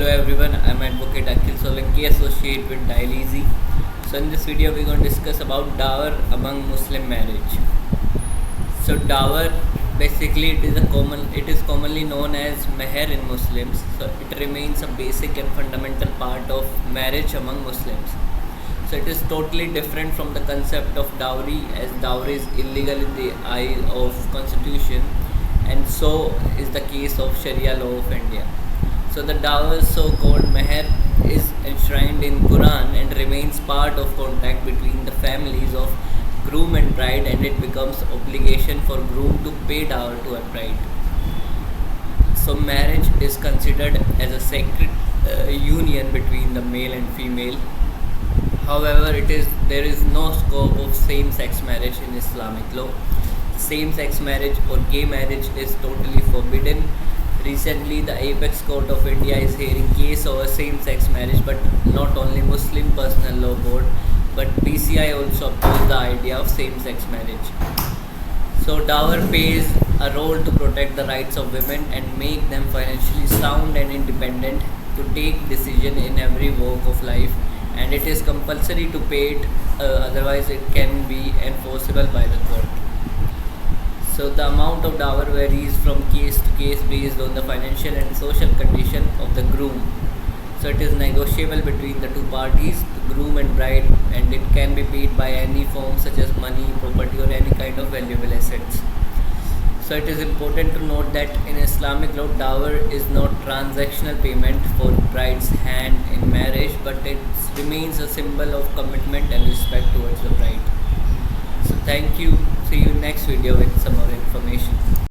Hello everyone, I'm Advocate Akhil Solanki, Associate with Dial Easy. So in this video we're going to discuss about dower among Muslim marriage. So dower basically it is commonly known as meher in Muslims. So it remains a basic and fundamental part of marriage among Muslims. So it is totally different from the concept of dowry, as dowry is illegal in the eye of constitution, and so is the case of Sharia law of India. So the dower, so-called meher, is enshrined in Quran and remains part of contract between the families of groom and bride, and it becomes obligation for groom to pay dower to a bride. So marriage is considered as a sacred union between the male and female. However, there is no scope of same-sex marriage in Islamic law. Same-sex marriage or gay marriage is totally forbidden. Recently, the Apex Court of India is hearing case over same-sex marriage, but not only Muslim Personal Law Board, but PCI also opposed the idea of same-sex marriage. So dower plays a role to protect the rights of women and make them financially sound and independent to take decision in every walk of life, and it is compulsory to pay it, otherwise it can be enforceable by the court. So the amount of dower varies from case to case based on the financial and social condition of the groom. So it is negotiable between the two parties, the groom and bride, and it can be paid by any form such as money, property, or any kind of valuable assets. So it is important to note that in Islamic law, dower is not transactional payment for bride's hand in marriage, but it remains a symbol of commitment and respect towards the bride. So thank you. See you next video with some more information.